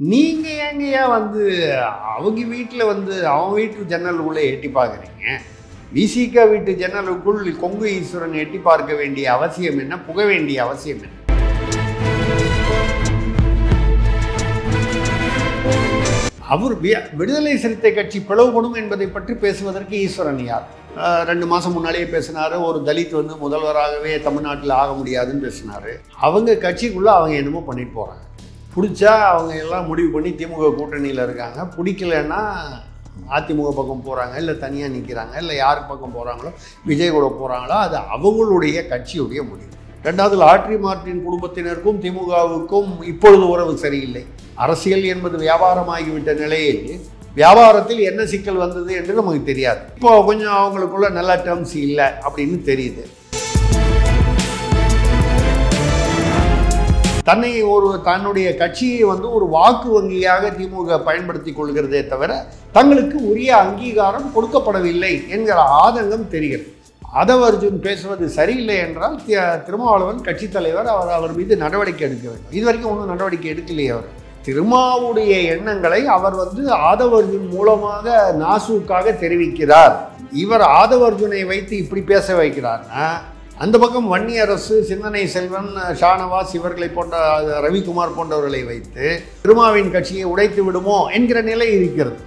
நீங்க ஏங்கயா வந்து அவங்க வீட்டில் வந்து அவன் வீட்டு ஜன்னலுக்குள்ளே எட்டி பார்க்குறீங்க? விசிக வீட்டு ஜன்னலுக்குள் கொங்கு ஈஸ்வரன் எட்டி பார்க்க வேண்டிய அவசியம் என்ன? புக வேண்டிய அவசியம் என்ன? அவர் விடுதலை சிறுத்தை கட்சி பிளவுபடும் என்பதை பற்றி பேசுவதற்கு ஈஸ்வரன் யார்? 2 மாதம் முன்னாலேயே பேசினார். ஒரு தலித் வந்து முதல்வராகவே தமிழ்நாட்டில் ஆக முடியாதுன்னு பேசினார். அவங்க கட்சிக்குள்ளே அவங்க என்னமோ பண்ணிட்டு போகிறாங்க. பிடிச்சா அவங்க எல்லாம் முடிவு பண்ணி திமுக கூட்டணியில் இருக்காங்க. பிடிக்கலன்னா அதிமுக பக்கம் போகிறாங்க, இல்லை தனியாக நிற்கிறாங்க, இல்லை யார் பக்கம் போகிறாங்களோ விஜய் கூட போகிறாங்களோ அது அவங்களுடைய கட்சியுடைய முடிவு. ரெண்டாவது, லாட்ரி மார்ட்டின் குடும்பத்தினருக்கும் திமுகவுக்கும் இப்பொழுது உறவு சரியில்லை. அரசியல் என்பது வியாபாரமாகிவிட்ட நிலையில் வியாபாரத்தில் என்ன சிக்கல் வந்தது என்று நமக்கு தெரியாது. இப்போ கொஞ்சம் அவங்களுக்குள்ள நல்ல டேர்ம்ஸ் இல்லை அப்படின்னு தெரியுது. தன்னுடைய கட்சியை வந்து ஒரு வாக்கு வங்கியாக திமுக பயன்படுத்தி கொள்கிறதே தவிர தங்களுக்கு உரிய அங்கீகாரம் கொடுக்கப்படவில்லை என்கிற ஆதங்கம் தெரிகிறது. ஆதவர்ஜுன் பேசுவது சரியில்லை என்றால் திருமாவளவன் கட்சி தலைவர் அவர் மீது நடவடிக்கை எடுக்க வேண்டும். இதுவரைக்கும் ஒன்றும் நடவடிக்கை எடுக்கலையே. அவர் திருமாவுடைய எண்ணங்களை அவர் வந்து ஆதவர்ஜுன் மூலமாக நாசூக்காக தெரிவிக்கிறார். இவர் ஆதவர்ஜுனை வைத்து இப்படி பேச வைக்கிறார்னா அந்த பக்கம் வன்னியரசு, சிந்தனை செல்வன், ஷானவாஸ் இவர்களை போன்ற ரவிக்குமார் போன்றவர்களை வைத்து திருமாவின் கட்சியை உடைத்து விடுமோ என்கிற நிலை இருக்கிறது.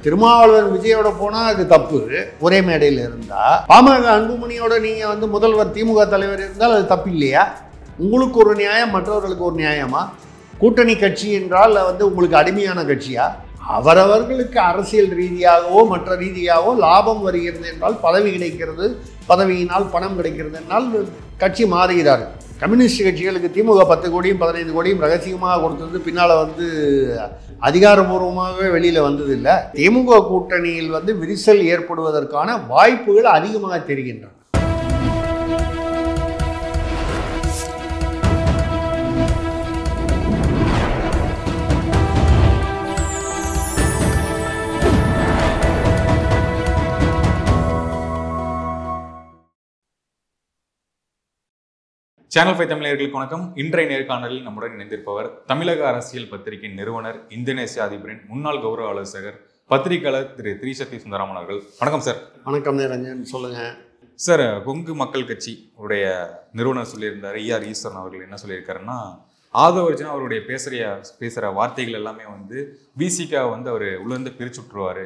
திருமாவளவன் விஜயோட போனால் அது தப்பு. ஒரே மேடையில் இருந்தால் பாமக அன்புமணியோட நீங்கள் வந்து முதல்வர் திமுக தலைவர் இருந்தால் அது தப்பு இல்லையா? உங்களுக்கு ஒரு நியாயம், மற்றவர்களுக்கு ஒரு நியாயமா? கூட்டணி கட்சி என்றால் வந்து உங்களுக்கு அடிமையான கட்சியா? அவரவர்களுக்கு அரசியல் ரீதியாகவோ மற்ற ரீதியாகவோ லாபம் வருகிறது என்றால், பதவி கிடைக்கிறது, பதவியினால் பணம் கிடைக்கிறது என்றால் கட்சி மாறுகிறார்கள். கம்யூனிஸ்ட் கட்சிகளுக்கு திமுக 10 கோடியும் 15 கோடியும் ரகசியமாக கொடுத்தது பின்னால் வந்து அதிகாரபூர்வமாகவே வெளியில் வந்தது இல்லை. திமுக கூட்டணியில் வந்து விரிசல் ஏற்படுவதற்கான வாய்ப்புகள் அதிகமாக தெரிகின்றன. சேனல் 5 தமிழர்களுக்கு வணக்கம். இன்றைய நேர்காணலில் நம்முடன் இணைந்திருப்பவர் தமிழக அரசியல் பத்திரிகை நிறுவனர், இந்தோனேசிய அதிபரின் முன்னாள் கௌரவ ஆலோசகர், பத்திரிகையாளர் திரு திரிசக்தி சுந்தராமன் அவர்கள். வணக்கம் சார். வணக்கம் நிரஞ்சன், சொல்லுங்க சார். கொங்கு மக்கள் கட்சி உடைய நிறுவனர் சொல்லியிருந்தார் ER ஈஸ்வரன் அவர்கள் என்ன சொல்லியிருக்காருன்னா, ஆதவர்ஜுன் அவருடைய பேசுகிற வார்த்தைகள் எல்லாமே வந்து விசிகா வந்து அவர் உள்ளேருந்து பிரிச்சு விட்டுருவாரு,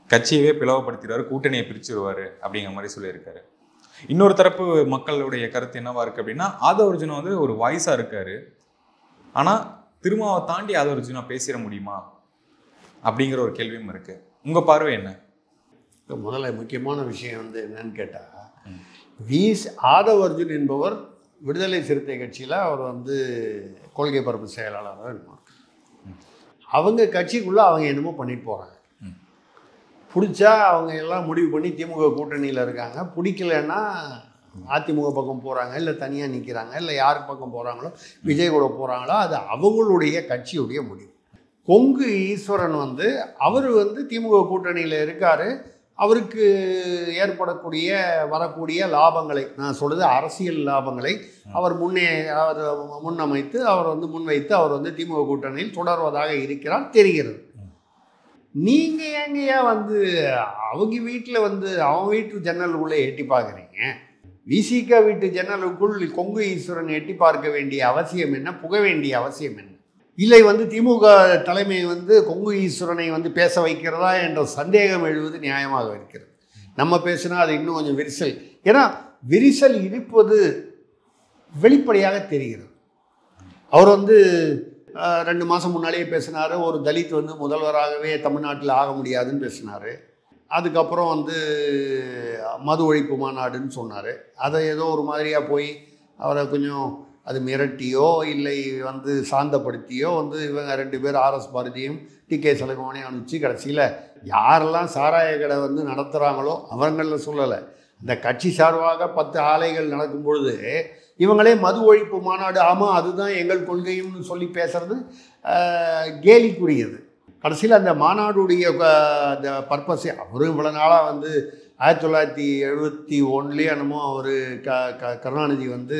கட்சியவே பிளவுபடுத்திடுவார், கூட்டணியை பிரிச்சுடுவார் அப்படிங்கிற மாதிரி சொல்லியிருக்காரு. இன்னொரு தரப்பு மக்களுடைய கருத்து என்னவா இருக்கு அப்படின்னா, ஆதவர்ஜுன் வந்து ஒரு வாய்ஸா இருக்காரு, ஆனா திருமாவை தாண்டி ஆதவர்ஜுனா பேசிட முடியுமா அப்படிங்கிற ஒரு கேள்வியும் இருக்கு. உங்க பார்வை என்ன? முதல்ல முக்கியமான விஷயம் வந்து என்னன்னு கேட்டா, ஆதவர்ஜுன் என்பவர் விடுதலை சிறுத்தை கட்சியில் அவர் வந்து கொள்கை பரப்பு செயலாளராக இருப்பார். அவங்க கட்சிக்குள்ள அவங்க என்னமோ பண்ணிட்டு போறாங்க. பிடிச்சா அவங்க எல்லாம் முடிவு பண்ணி திமுக கூட்டணியில் இருக்காங்க. பிடிக்கலன்னா அதிமுக பக்கம் போகிறாங்க, இல்லை தனியாக நிற்கிறாங்க, இல்லை யார் பக்கம் போகிறாங்களோ விஜய் கூட போகிறாங்களோ அது அவங்களுடைய கட்சியுடைய முடிவு. கொங்கு ஈஸ்வரன் வந்து அவர் வந்து திமுக கூட்டணியில் இருக்கார். அவருக்கு ஏற்படக்கூடிய வரக்கூடிய லாபங்களை, நான் சொல்கிறது அரசியல் லாபங்களை அவர் முன்வைத்து அவர் வந்து திமுக கூட்டணியில் தொடர்வதாக இருக்கிறார் தெரிகிறது. நீங்கள் ஏங்கயா வந்து அவங்க வீட்டில் வந்து அவன் வீட்டு ஜன்னலுக்குள்ளே எட்டி பார்க்குறீங்க? விசிக வீட்டு ஜன்னலுக்குள் கொங்கு ஈஸ்வரன் எட்டி பார்க்க வேண்டிய அவசியம் என்ன? புக வேண்டிய அவசியம் என்ன? இல்லை வந்து திமுக தலைமை வந்து கொங்கு ஈஸ்வரனை வந்து பேச வைக்கிறதா என்ற சந்தேகம் எழுவது நியாயமாக இருக்கிறது. நம்ம பேசினா அது இன்னும் கொஞ்சம் விரிசல், ஏன்னா விரிசல் இருப்பது வெளிப்படையாக தெரிகிறது. அவர் வந்து 2 மாதம் முன்னாலேயே பேசினார். ஒரு தலித் வந்து முதல்வராகவே தமிழ்நாட்டில் ஆக முடியாதுன்னு பேசினார். அதுக்கப்புறம் வந்து மது ஒழிப்பு மாநாடுன்னு சொன்னார். அதை ஏதோ ஒரு மாதிரியாக போய் அவரை கொஞ்சம் அது மிரட்டியோ இல்லை வந்து சாந்தப்படுத்தியோ வந்து இவங்க 2 பேர் RS பாரதியும் TK சலகோனையும் அனுப்பிச்சு கடைசியில் யாரெல்லாம் சாராய கடை வந்து நடத்துகிறாங்களோ அவங்களில் சொல்லலை, இந்த கட்சி சார்பாக 10 ஆலைகள் நடக்கும் பொழுது இவங்களே மது ஒழிப்பு மாநாடு, ஆமாம் அதுதான் எங்கள் கொள்கையும்னு சொல்லி பேசுறது கேலிக்குரியது. கடைசியில் அந்த மாநாடுடைய அந்த பர்பஸே அவரும் இவ்வளோ நாளாக வந்து 1971 என்னமோ அவர் கருணாநிதி வந்து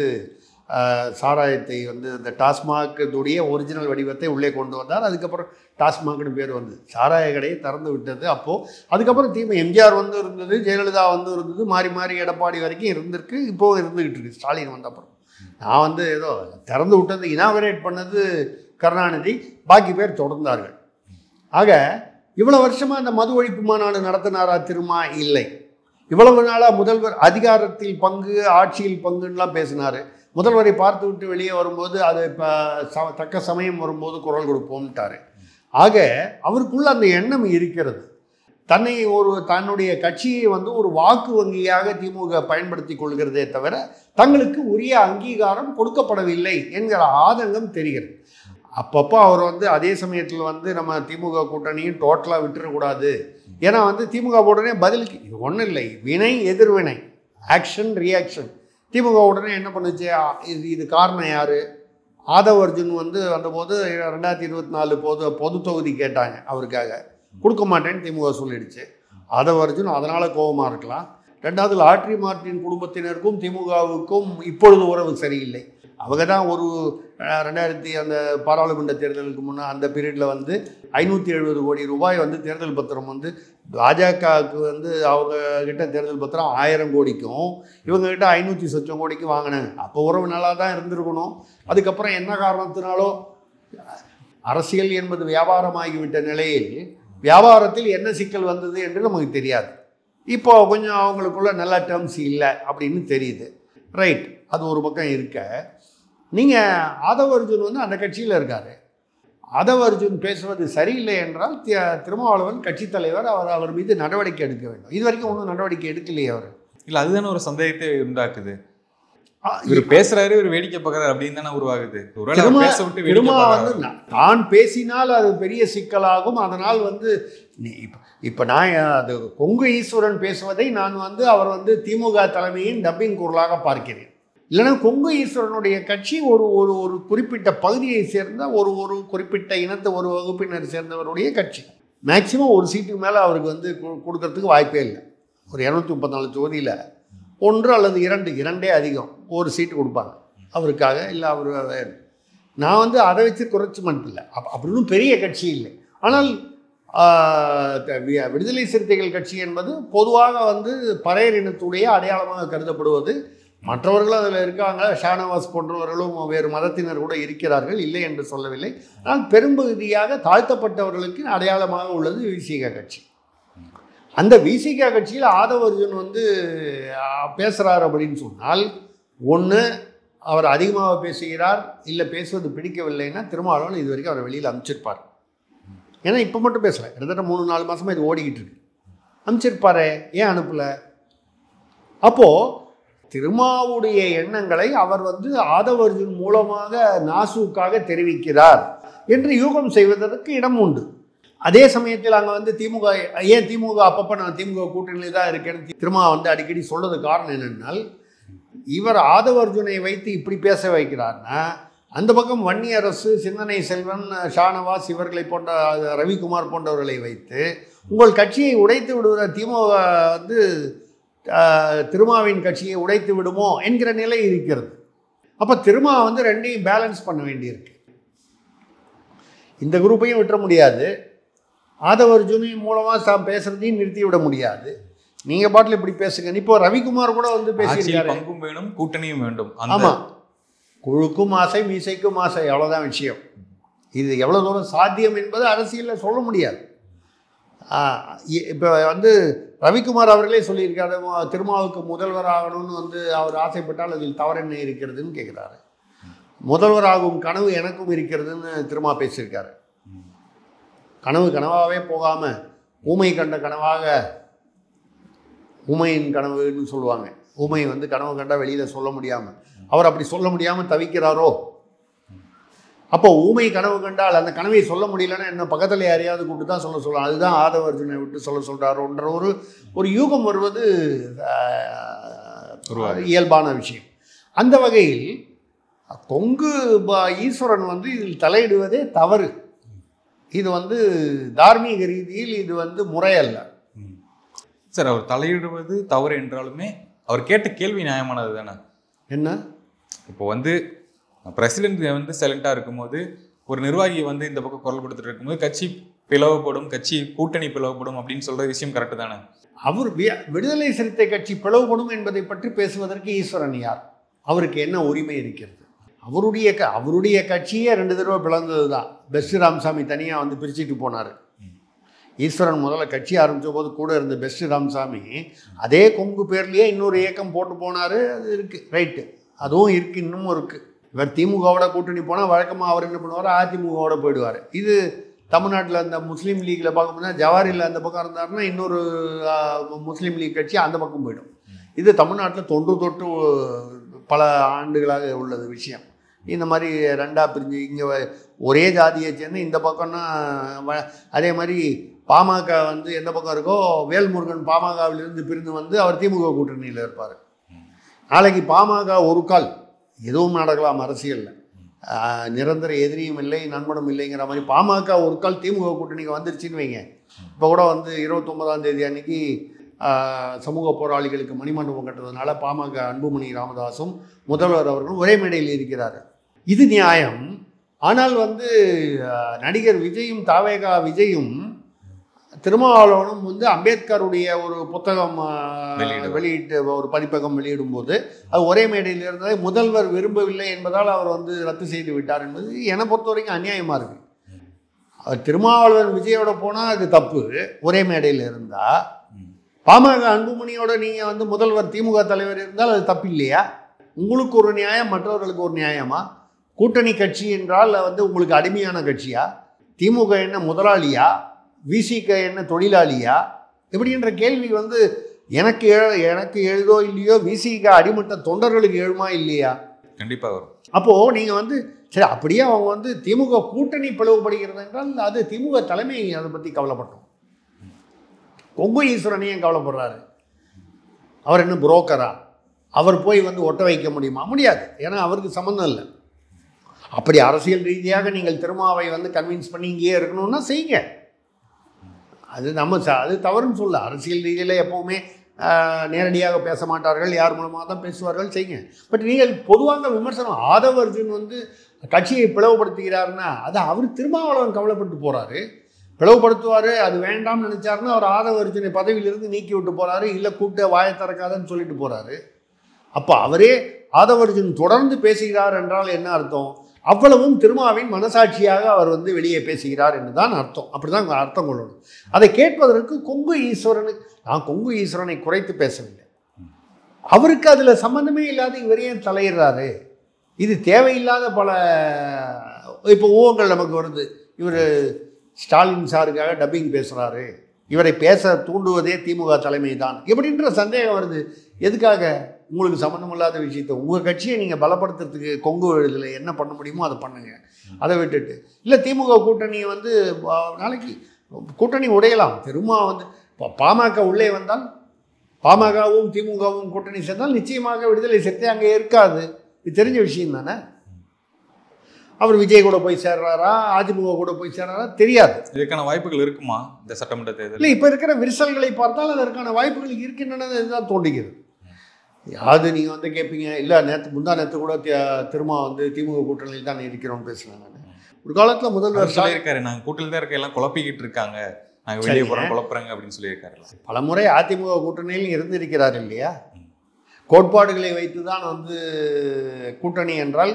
சாராயத்தை வந்து இந்த டாஸ்மாகுடைய ஒரிஜினல் வடிவத்தை உள்ளே கொண்டு வந்தார். அதுக்கப்புறம் டாஸ்மாக்னு பேர் வந்து சாராய கடையை திறந்து விட்டது. அப்போது அதுக்கப்புறம் எம்ஜிஆர் வந்து இருந்தது, ஜெயலலிதா வந்து இருந்தது, மாறி மாறி எடப்பாடி வரைக்கும் இருந்திருக்கு, இப்போவும் இருந்துக்கிட்டு இருக்கு. ஸ்டாலின் வந்த அப்புறம் நான் வந்து ஏதோ திறந்து விட்டது, இனாகரேட் பண்ணது கருணாநிதி, பாக்கி பேர் தொடர்ந்தார்கள். ஆக இவ்வளோ வருஷமாக அந்த மது ஒழிப்பு மாநாடு நடத்தினாரா திருமா? இல்லை. இவ்வளவு நாளாக முதல்வர் அதிகாரத்தில் பங்கு, ஆட்சியில் பங்குன்னெலாம் பேசினார். முதல்வரை பார்த்து விட்டு வெளியே வரும்போது அது இப்போ தக்க சமயம் வரும்போது குரல் கொடுப்போம்ட்டார். ஆக அவருக்குள்ள அந்த எண்ணம் இருக்கிறது. தன்னுடைய கட்சியை வந்து ஒரு வாக்கு வங்கியாக திமுக பயன்படுத்தி கொள்கிறதே தவிர தங்களுக்கு உரிய அங்கீகாரம் கொடுக்கப்படவில்லை என்கிற ஆதங்கம் தெரிகிறது. அப்பப்போ அவர் வந்து அதே சமயத்தில் வந்து நம்ம திமுக கூட்டணியும் டோட்டலாக விட்டுறக்கூடாது. ஏன்னா வந்து திமுக உடனே பதிலுக்கு இது ஒன்றும் இல்லை, வினை எதிர்வினை, ஆக்ஷன் ரியாக்ஷன். திமுக உடனே என்ன பண்ணுச்சு, இது காரணம் யார்? ஆதவ் அர்ஜுன் வந்து வந்தபோது 2024 பொது தொகுதி கேட்டாங்க, அவருக்காக கொடுக்க மாட்டேன்னு திமுக சொல்லிடுச்சு. ஆதவ் அர்ஜுன் அதனால் கோபமாக இருக்கலாம். ரெண்டாவது லாட்ரி மார்ட்டின் குடும்பத்தினருக்கும் திமுகவுக்கும் இப்பொழுது உறவு சரியில்லை. அவங்க தான் ஒரு 2000 அந்த பாராளுமன்ற தேர்தலுக்கு முன்னே அந்த பீரியடில் வந்து 570 கோடி ரூபாய் வந்து தேர்தல் பத்திரம் வந்து பாஜகவுக்கு வந்து அவங்க கிட்ட தேர்தல் பத்திரம் 1000 கோடிக்கும் இவங்ககிட்ட 500 சொச்சம் கோடிக்கும் வாங்கினாங்க. அப்போ உறவு நல்லா தான் இருந்திருக்கணும். அதுக்கப்புறம் என்ன காரணத்தினாலோ அரசியல் என்பது வியாபாரமாகிவிட்ட நிலையில் வியாபாரத்தில் என்ன சிக்கல் வந்தது என்று நமக்கு தெரியாது. இப்போ கொஞ்சம் அவங்களுக்குள்ள நல்ல டேர்ம்ஸ் இல்லை அப்படின்னு தெரியுது. ரைட், அது ஒரு பக்கம் இருக்க, நீங்கள் ஆதவ் அர்ஜுன் வந்து அந்த கட்சியில் இருக்கார். ஆதவ் அர்ஜுன் பேசுவது சரியில்லை என்றால் திருமாவளவன் கட்சி தலைவர் அவர் மீது நடவடிக்கை எடுக்க வேண்டும். இது வரைக்கும் ஒன்றும் நடவடிக்கை எடுக்கலையே அவர். இல்லை, அதுதானே ஒரு சந்தேகத்தை உண்டாக்குது. இவர் பேசுறாரு, இவர் வேடிக்கை பார்க்கறாரு அப்படின்னு தானே உருவாகுது. திருமா வந்து தான் பேசினால் அது பெரிய சிக்கலாகும். அதனால் வந்து இப்போ நான் அது கொங்கு ஈஸ்வரன் பேசுவதை நான் வந்து அவர் வந்து திமுக தலைமையின் டப்பிங் குரலாக பார்க்கிறேன். இல்லைன்னா கொங்கு ஈஸ்வரனுடைய கட்சி ஒரு ஒரு ஒரு குறிப்பிட்ட பகுதியை சேர்ந்த ஒரு குறிப்பிட்ட இனத்தை ஒரு வகுப்பினர் சேர்ந்தவருடைய கட்சி. மேக்சிமம் ஒரு சீட்டுக்கு மேலே அவருக்கு வந்து கொடுக்கறதுக்கு வாய்ப்பே இல்லை. ஒரு 234 தொகுதியில் 1 அல்லது 2 அதிகம் ஒரு சீட்டு கொடுப்பாங்க அவருக்காக. இல்லை அவர் நான் வந்து அதை வச்சு குறைச்சி மட்டும் இல்லை, அப்படின்னு பெரிய கட்சி இல்லை. ஆனால் விடுதலை சிறுத்தைகள் கட்சி என்பது பொதுவாக வந்து பறையர் இனத்துடைய அடையாளமாக கருதப்படுவது. மற்றவர்கள் அதில் இருக்காங்க, ஷானவாஸ் போன்றவர்களும் வேறு மதத்தினர் கூட இருக்கிறார்கள், இல்லை என்று சொல்லவில்லை. ஆனால் பெரும்பகுதியாக தாழ்த்தப்பட்டவர்களுக்கு அடையாளமாக உள்ளது விசிக கட்சி. அந்த விசிக கட்சியில் ஆதவ் அர்ஜுன் வந்து பேசுகிறார் அப்படின்னு சொன்னால், ஒன்று அவர் அதிகமாக பேசுகிறார், இல்லை பேசுவது பிடிக்கவில்லைன்னா திருமாவளவன் இது வரைக்கும் அவரை வெளியில் அனுப்பிச்சிருப்பார். ஏன்னா இப்போ மட்டும் பேசலை, கிட்டத்தட்ட 3-4 மாதமாக இது ஓடிக்கிட்டு இருக்கு. அனுப்பிச்சிருப்பாரு, ஏன் அனுப்பலை? அப்போது திருமாவுடைய எண்ணங்களை அவர் வந்து ஆதவ் அர்ஜுன் மூலமாக நாசூக்காக தெரிவிக்கிறார் என்று யூகம் செய்வதற்கு இடம் உண்டு. அதே சமயத்தில் அங்கே வந்து திமுக அப்பப்போ நான் திமுக கூட்டணியில் தான் இருக்கேன்னு திருமா வந்து அடிக்கடி சொல்றது காரணம் என்னென்னால், இவர் ஆதவ் அர்ஜுனை வைத்து இப்படி பேச வைக்கிறார்னா அந்த பக்கம் வன்னியரசு, சிந்தனை செல்வன், ஷானவாஸ் இவர்களை போன்ற ரவிக்குமார் போன்றவர்களை வைத்து உங்கள் கட்சியை உடைத்து விடுகிற திமுக வந்து திருமாவின் கட்சியை உடைத்து விடுமோ என்கிற நிலை இருக்கிறது. அப்போ திருமா வந்து ரெண்டையும் பேலன்ஸ் பண்ண வேண்டியிருக்கு. இந்த குரூப்பையும் விட்டுற முடியாது, ஆதவ் அர்ஜுனின் மூலமாக பேசுறதையும் நிறுத்தி விட முடியாது. நீங்கள் பாட்டில் இப்படி பேசுங்க. இப்போ ரவிக்குமார் கூட வந்து பேசியிருக்காரு, பங்கும் வேணும் கூட்டணியும் வேண்டும். ஆமாம், குழுக்கும் ஆசை மீசைக்கும் ஆசை, அவ்வளோதான் விஷயம். இது எவ்வளோ தூரம் சாத்தியம் என்பது அரசியலில் சொல்ல முடியாது. இப்போ வந்து ரவிக்குமார் அவர்களே சொல்லியிருக்காரு, திருமாவுக்கு முதல்வர் ஆகணும்னு வந்து அவர் ஆசைப்பட்டால் அதில் தவறு என்ன இருக்கிறதுன்னு கேட்குறாரு. முதல்வராகும் கனவு எனக்கும் இருக்கிறதுன்னு திருமா பேசியிருக்காரு. கனவாகவே போகாமல் ஊமை கண்ட கனவாக, ஊமையின் கனவுன்னு சொல்லுவாங்க. ஊமை வந்து கனவு கண்டால் வெளியில் சொல்ல முடியாமல், அவர் அப்படி சொல்ல முடியாமல் தவிக்கிறாரோ. அப்போ ஊமை கனவு கண்டால் அந்த கனவை சொல்ல முடியலன்னா என்ன பக்கத்தில் யாரையாவது கூப்பிட்டு தான் சொல்லலாம். அதுதான் ஆதவ் அர்ஜுனை விட்டு சொல்கிறாரோன்ற ஒரு யூகம் வருவது இயல்பான விஷயம். அந்த வகையில் கொங்கு ஈஸ்வரன் வந்து இதில் தலையிடுவதே தவறு. இது வந்து தார்மீக ரீதியில் இது வந்து முறையல்ல. சார், அவர் தலையிடுவது தவறு என்றாலுமே அவர் கேட்ட கேள்வி நியாயமானது தானே? என்ன இப்போ வந்து பிரசிடென்ட் வந்து சைலண்டாக இருக்கும்போது ஒரு நிர்வாகி வந்து இந்த பக்கம் குரல் கொடுத்துட்டு இருக்கும்போது கட்சி பிளவுபடும், கட்சி கூட்டணி பிளவுபடும் அப்படின்னு சொல்ற விஷயம் கரெக்டு தானே? அவர் விடுதலை சிறுத்தை கட்சி பிளவுபடும் என்பதை பற்றி பேசுவதற்கு ஈஸ்வரன் யார்? அவருக்கு என்ன உரிமை இருக்கிறது? அவருடைய கட்சியே 2 தடவை பிளந்தது தான். பெஸ்ட் ராமசாமி தனியாக வந்து பிரிச்சுட்டு போனார். ஈஸ்வரன் முதல்ல கட்சி ஆரம்பித்த போது கூட இருந்த பெஸ்ட் ராமசாமி அதே கொங்கு பேர்லேயே இன்னொரு இயக்கம் போட்டு போனார். அது இருக்குது, ரைட்டு, அதுவும் இருக்குது, இன்னமும் இருக்குது. இவர் திமுகவோட கூட்டணி போனால் வழக்கமாக அவர் என்ன பண்ணுவார், அதிமுகவோட போயிடுவார். இது தமிழ்நாட்டில் அந்த முஸ்லீம் லீக்கில் பார்க்கும்போது ஜவாரியில் அந்த பக்கம் இருந்தாருன்னா இன்னொரு முஸ்லீம் லீக் கட்சி அந்த பக்கம் போயிடும். இது தமிழ்நாட்டில் தொட்டு பல ஆண்டுகளாக உள்ளது விஷயம். இந்த மாதிரி 2ஆக பிரிஞ்சு இங்கே ஒரே ஜாதியை சேர்ந்து இந்த பக்கம்னா அதே மாதிரி பாமக வந்து எந்த பக்கம் இருக்கோ வேல்முருகன் பாமகவிலிருந்து பிரிந்து வந்து அவர் திமுக கூட்டணியில் இருப்பார். நாளைக்கு பாமக ஒரு கால் எதுவும் நடக்கலாம் அரசியலில், நிரந்தர எதிரியும் இல்லை நண்பனும் இல்லைங்கிற மாதிரி பாமக ஒரு கால் திமுக கூட்டணிக்கு வந்துருச்சுன்னு வைங்க. இப்போ கூட வந்து 29ஆம் தேதி அன்னைக்கு சமூக போராளிகளுக்கு மணிமண்டபம் கட்டுறதுனால பாமக அன்புமணி ராமதாஸும் முதல்வர் அவர்களும் ஒரே மேடையில் இருக்கிறார். இது நியாயம். ஆனால் வந்து நடிகர் விஜயும் தாவேகா விஜயும் திருமாவளவனும் வந்து அம்பேத்கருடைய ஒரு புத்தகம் வெளியிட்டு ஒரு பதிப்பகம் வெளியிடும்போது அது ஒரே மேடையில் இருந்ததை முதல்வர் விரும்பவில்லை என்பதால் அவர் வந்து ரத்து செய்து விட்டார் என்பது என்னை பொறுத்த வரைக்கும் அநியாயமாக இருக்குது. அவர் திருமாவளவன் விஜயோட போனால் அது தப்பு, ஒரே மேடையில் இருந்தால். பாமக அன்புமணியோட நீங்கள் வந்து முதல்வர் திமுக தலைவர் இருந்தால் அது தப்பு இல்லையா? உங்களுக்கு ஒரு நியாயம், மற்றவர்களுக்கு ஒரு நியாயமா? கூட்டணி கட்சி என்றால் வந்து உங்களுக்கு அடிமையான கட்சியா? திமுக என்ன முதலாளியா? விசிக என்ன தொழிலாளியா? இப்படின்ற கேள்வி வந்து எனக்கு எழுதோ இல்லையோ விசிக அடிமட்ட தொண்டர்களுக்கு எழுமா இல்லையா? கண்டிப்பாக வரும். அப்போது நீங்கள் வந்து சரி அப்படியே அவங்க வந்து திமுக கூட்டணி பிளவுபடுகிறது என்றால் அது திமுக தலைமை அதை பற்றி கவலைப்பட்டோம். கொங்கு ஈஸ்வரனையும் கவலைப்படுறாரு. அவர் என்ன புரோக்கரா? அவர் போய் வந்து ஒட்ட வைக்க முடியுமா? முடியாது. ஏன்னா அவருக்கு சம்மந்தம் இல்லை. அப்படி அரசியல் ரீதியாக நீங்கள் திருமாவை வந்து கன்வின்ஸ் பண்ணி இங்கேயே இருக்கணும்னா செய்யுங்க. அது அது தவறுன்னு சொல்ல. அரசியல் ரீதியில் எப்போவுமே நேரடியாக பேச மாட்டார்கள், யார் மூலமாக தான் பேசுவார்கள், செய்யுங்க. பட் நீங்கள் பொதுவாக விமர்சனம் ஆதவ அர்ஜுன் வந்து கட்சியை பிளவுபடுத்துகிறாருன்னா அது அவர் திருமாவளவன் கவலைப்பட்டு போகிறாரு. பிளவுபடுத்துவார், அது வேண்டாம்னு நினச்சாருன்னா அவர் ஆதவ அர்ஜுனை பதவியிலிருந்து நீக்கி விட்டு போகிறாரு, இல்லை கூப்பிட்டு வாயை திறக்காதன்னு சொல்லிட்டு போகிறாரு. அப்போ அவரே ஆதவ அர்ஜுன் தொடர்ந்து பேசுகிறார் என்றால் என்ன அர்த்தம்? அவ்வளவும் திருமாவின் மனசாட்சியாக அவர் வந்து வெளியே பேசுகிறார் என்று தான் அர்த்தம். அப்படி தான் அர்த்தம் கொள்ளணும். அதை கேட்பதற்கு கொங்கு ஈஸ்வரனுக்கு நான் கொங்கு ஈஸ்வரனை குறைத்து பேசவில்லை. அவருக்கு அதில் சம்மந்தமே இல்லாத இவர் ஏன் தலையிடுறாரு? இது தேவையில்லாத பல இப்போ ஊகங்கள் நமக்கு வருது. இவர் ஸ்டாலின் சாருக்காக டப்பிங் பேசுகிறாரு, இவரை பேச தூண்டுவதே திமுக தலைமை தான் இப்படின்ற சந்தேகம் வருது. எதுக்காக? உங்களுக்கு சம்மந்தம் இல்லாத விஷயத்தை உங்கள் கட்சியை நீங்கள் பலப்படுத்துறதுக்கு கொங்கு இதில் என்ன பண்ண முடியுமோ அதை பண்ணுங்கள். அதை விட்டுட்டு இல்லை திமுக கூட்டணியை வந்து நாளைக்கு கூட்டணி உடையலாம். திரும்ப வந்து பாமக உள்ளே வந்தால் பாமகவும் திமுகவும் கூட்டணி சேர்ந்தால் நிச்சயமாக விடுதலை சிறுத்தை அங்கே இருக்காது. இது தெரிஞ்ச விஷயம் தானே. அவர் விஜய் கூட போய் சேர்றாரா, அதிமுக கூட போய் சேர்றாரா தெரியாது. இதற்கான வாய்ப்புகள் இருக்குமா இந்த சட்டமன்ற தேர்தல்? இல்லை, இப்போ இருக்கிற விரிசல்களை பார்த்தால் அதற்கான வாய்ப்புகள் இருக்கின்றன தான் தோன்றுகிறது. அது நீங்கள் வந்து கேட்பீங்க, இல்லை முந்தா நேற்று கூட திரும்ப வந்து திமுக கூட்டணியில் தான் இருக்கிறோம்னு பேசுகிறாங்க. ஒரு காலத்தில் முதல்வர் சொல்லியிருக்காரு, நாங்கள் கூட்டணியில் தான் இருக்க எல்லாம் குழப்பிக்கிட்டு இருக்காங்க, நாங்கள் வெளியே போகிறோம் குழப்புறாங்க அப்படின்னு சொல்லியிருக்காரு. பலமுறை அதிமுக கூட்டணியில் இருந்திருக்கிறார் இல்லையா? கோட்பாடுகளை வைத்து தான் வந்து கூட்டணி என்றால்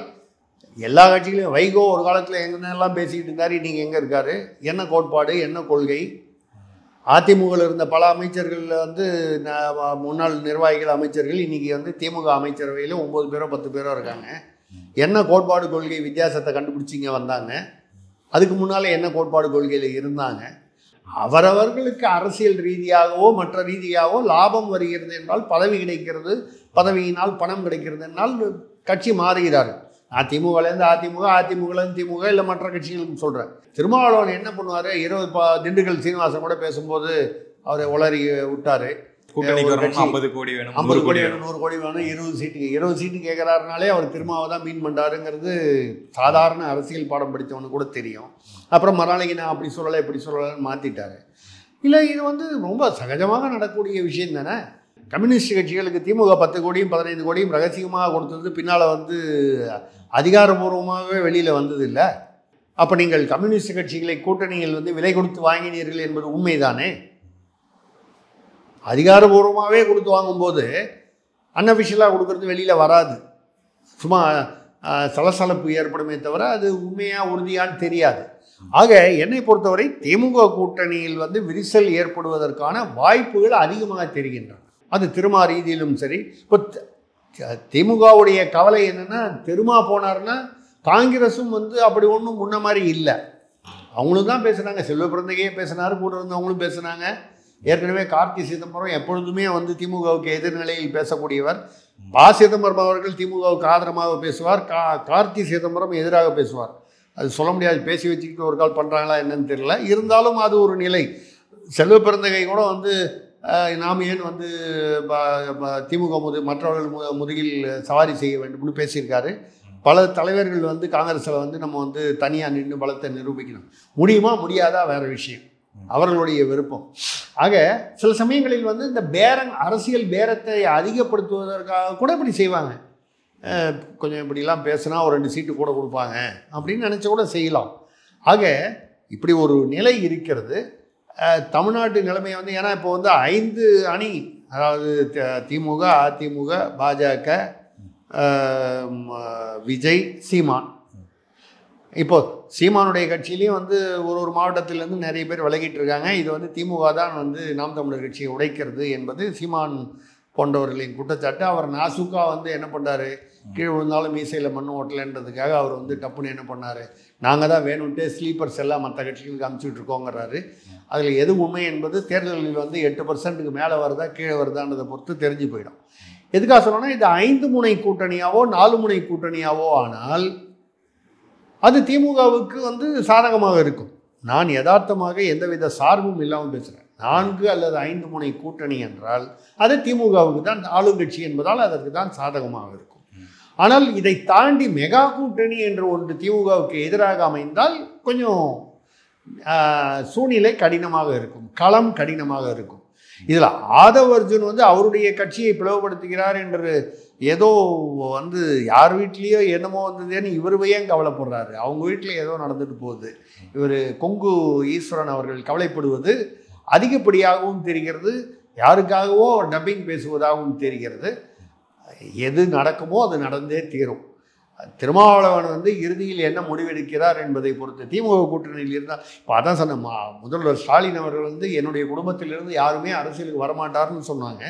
எல்லா கட்சிகளையும் வைகோ ஒரு காலத்தில் எங்கென்னெல்லாம் பேசிக்கிட்டு இருந்தார், இன்றைக்கி எங்கே இருக்கார், என்ன கோட்பாடு என்ன கொள்கை? அதிமுகவில் இருந்த பல அமைச்சர்கள் வந்து முன்னாள் நிர்வாகிகள் அமைச்சர்கள் இன்றைக்கி வந்து திமுக அமைச்சரவையில் 9 பேரோ 10 பேரோ இருக்காங்க. என்ன கோட்பாடு கொள்கை வித்தியாசத்தை கண்டுபிடிச்சிங்க வந்தாங்க? அதுக்கு முன்னால் என்ன கோட்பாடு கொள்கையில் இருந்தாங்க? அவரவர்களுக்கு அரசியல் ரீதியாகவோ மற்ற ரீதியாகவோ லாபம் வருகிறது என்றால், பதவி கிடைக்கிறது, பதவியினால் பணம் கிடைக்கிறது என்றால் கட்சி மாறுகிறார்கள். அதிமுகலேருந்து அதிமுக, அதிமுகலேருந்து திமுக, இல்லை மற்ற கட்சிகளுக்கு சொல்கிறேன். திருமாவளவன் என்ன பண்ணுவார், 20 திண்டுக்கல் சீனிவாசன் கூட பேசும்போது அவரை உளறி விட்டார். கூட்டணிக்கு 50 கோடி வேணும், 50 கோடி வேணும், 100 கோடி வேணும், 20 சீட்டு கேட்குறாருனாலே அவர் திருமாவை தான் மீன் பண்ணுறாருங்கிறது சாதாரண அரசியல் பாடம் படித்தவனு கூட தெரியும். அப்புறம் மறுநாளைக்கு நான் அப்படி சொல்லலை இப்படி சொல்லலைன்னு மாற்றிட்டார். இல்லை, இது வந்து ரொம்ப சகஜமாக நடக்கக்கூடிய விஷயம் தானே. கம்யூனிஸ்ட் கட்சிகளுக்கு திமுக 10 கோடியும் 15 கோடியும் ரகசியமாக கொடுத்தது பின்னால் வந்து அதிகாரபூர்வமாகவே வெளியில் வந்தது இல்லை. அப்போ நீங்கள் கம்யூனிஸ்ட் கட்சிகளை கூட்டணியில் வந்து விலை கொடுத்து வாங்கினீர்கள் என்பது உண்மைதானே? அதிகாரபூர்வமாகவே கொடுத்து வாங்கும்போது அன்அஃபிஷியலாக கொடுக்கறது வெளியில் வராது. சும்மா சலசலப்பு ஏற்படுமே தவிர அது உண்மையாக உறுதியான்னு தெரியாது. ஆக என்னை பொறுத்தவரை திமுக கூட்டணியில் வந்து விரிசல் ஏற்படுவதற்கான வாய்ப்புகள் அதிகமாக தெரிகின்றன. அது திருமா ரீதியிலும் சரி. இப்போ திமுகவுடைய கவலை என்னென்னா, திருமா போனார்னா காங்கிரஸும் வந்து அப்படி ஒன்றும் முன்ன மாதிரி இல்லை. அவங்களும் தான் பேசுனாங்க, செல்வ பிறந்தகையே பேசினார், கூட இருந்தவங்களும் பேசுனாங்க. ஏற்கனவே கார்த்தி சிதம்பரம் எப்பொழுதுமே வந்து திமுகவுக்கு எதிர்நிலையில் பேசக்கூடியவர். சிதம்பரம் அவர்கள் திமுகவுக்கு ஆதரமாக பேசுவார், கார்த்தி சிதம்பரம் எதிராக பேசுவார். அது சொல்ல முடியாது, பேசி வச்சுக்கிட்டு ஒரு கால் பண்ணுறாங்களா என்னன்னு தெரியல. இருந்தாலும் அது ஒரு நிலை. செல்வ பிறந்தகை கூட வந்து நாம் ஏன் வந்து திமுக மற்றவர்கள் முதுகில் சவாரி செய்ய வேண்டும்னு பேசியிருக்காரு. பல தலைவர்கள் வந்து காங்கிரஸில் வந்து நம்ம வந்து தனியாக நின்று பலத்தை நிரூபிக்கணும். முடியுமா முடியாதா வேறு விஷயம், அவர்களுடைய விருப்பம். ஆக சில சமயங்களில் வந்து இந்த அரசியல் பேரத்தை அதிகப்படுத்துவதற்காக கூட இப்படி செய்வாங்க. கொஞ்சம் இப்படிலாம் பேசுனா ஒரு 2 சீட்டு கூட கொடுப்பாங்க அப்படின்னு நினச்ச கூட செய்யலாம். ஆக இப்படி ஒரு நிலை இருக்கிறது தமிழ்நாட்டு நிலைமையை வந்து. ஏன்னா இப்போ வந்து 5 அணி, அதாவது திமுக, அதிமுக, பாஜக, விஜய், சீமான். இப்போ சீமானுடைய கட்சியிலையும் வந்து ஒரு மாவட்டத்திலேருந்து நிறைய பேர் விலகிட்டு இருக்காங்க. இது வந்து திமுக தான் வந்து நாம் தமிழர் கட்சியை உடைக்கிறது என்பது சீமான் போன்றவர்களின் குற்றச்சாட்டு. அவர் நாசுக்கா வந்து என்ன பண்ணார், கீழே விழுந்தாலும் மீசையில் மண் ஓட்டலைன்றதுக்காக அவர் வந்து டப்புன்னு என்ன பண்ணார், நாங்கள் தான் வேணும்ட்டு ஸ்லீப்பர்ஸ் எல்லாம் மற்ற கட்சிகளுக்கு அமுச்சுட்டு இருக்கோங்கிறாரு. அதில் எது உண்மை என்பது தேர்தலில் வந்து 8%க்கு மேலே வருதா கீழே வருதான்றதை பொறுத்து தெரிஞ்சு போயிடும். எதுக்காக சொல்லணும்னா, இது 5 முனை கூட்டணியாவோ 4 முனை கூட்டணியாவோ ஆனால் அது திமுகவுக்கு வந்து சாதகமாக இருக்கும். நான் யதார்த்தமாக எந்தவித சார்பும் இல்லாமல் பேசுகிறேன். 4 அல்லது 5 முனை கூட்டணி என்றால் அது திமுகவுக்கு தான் ஆளுங்கட்சி என்பதால் அதற்கு தான் சாதகமாக இருக்கும். ஆனால் இதை தாண்டி மெகா கூட்டணி என்ற ஒன்று திமுகவுக்கு எதிராக அமைந்தால் கொஞ்சம் சூழ்நிலை கடினமாக இருக்கும், களம் கடினமாக இருக்கும். இதில் ஆதவ் அர்ஜுன் வந்து அவருடைய கட்சியை பிளவுபடுத்துகிறார் என்று ஏதோ வந்து யார் வீட்லேயோ என்னமோ வந்ததேன்னு இவர் ஏன் கவலைப்படுறாரு? அவங்க வீட்டில் ஏதோ நடந்துட்டு போகுது. இவர் கொங்கு ஈஸ்வரன் அவர்கள் கவலைப்படுவது அதிகப்படியாகவும் தெரிகிறது, யாருக்காகவோ அவர் டப்பிங் பேசுவதாகவும் தெரிகிறது. எது நடக்குமோ அது நடந்தே தீரும். திருமாவளவன் வந்து இறுதியில் என்ன முடிவெடுக்கிறார் என்பதை பொறுத்து திமுக கூட்டணியில் இருந்தால், இப்போ அதான் சொன்ன முதல்வர் ஸ்டாலின் அவர்கள் வந்து என்னுடைய குடும்பத்திலிருந்து யாருமே அரசியலுக்கு வரமாட்டார்னு சொன்னாங்க.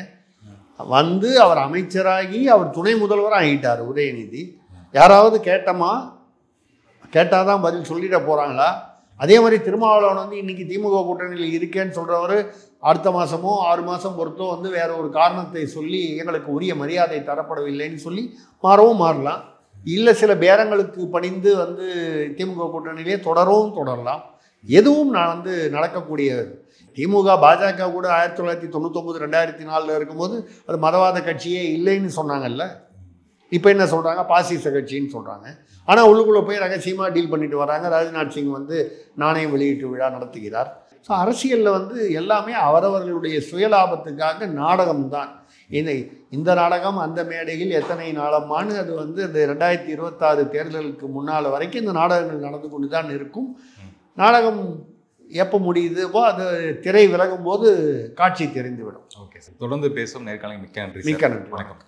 வந்து அவர் அமைச்சராகி அவர் துணை முதல்வராக ஆகிட்டார் உதயநிதி. யாராவது கேட்டால் தான் பதில் சொல்லிட போகிறாங்களா? அதே மாதிரி திருமாவளவன் வந்து இன்றைக்கி திமுக கூட்டணியில் இருக்கேன்னு சொல்கிறவர் அடுத்த மாதமோ 6 மாதம் பொறுத்தோ வந்து வேறு ஒரு காரணத்தை சொல்லி எங்களுக்கு உரிய மரியாதை தரப்படவில்லைன்னு சொல்லி மாறலாம். இல்லை சில பேரங்களுக்கு பணிந்து வந்து திமுக கூட்டணியிலே தொடரலாம். எதுவும் நான் வந்து நடக்கக்கூடியது. திமுக பாஜக கூட 1999 2004 இருக்கும்போது அது மதவாத கட்சியே இல்லைன்னு சொன்னாங்கல்ல. இப்போ என்ன சொல்கிறாங்க, பாசிச கட்சின்னு சொல்கிறாங்க. ஆனால் உள்ளுக்குள்ளே போய் ரகசியமாக டீல் பண்ணிட்டு வராங்க. ராஜ்நாத் சிங் வந்து நாணயம் வெளியீட்டு விழா நடத்துகிறார். ஸோ அரசியலில் வந்து எல்லாமே அவரவர்களுடைய சுயலாபத்துக்காக நாடகம்தான். இந்த நாடகம் அந்த மேடையில் எத்தனை நாளமானு அது வந்து இந்த 2026 தேர்தலுக்கு முன்னால் வரைக்கும் இந்த நாடகங்கள் நடந்து கொண்டு தான் இருக்கும். நாடகம் எப்போ முடியுதுவோ அது திரை விலகும் போது காட்சி தெரிந்துவிடும். ஓகே சார், தொடர்ந்து பேசும் நேர்காணல் மிக்க நன்றி. மிக்க நன்றி, வணக்கம்.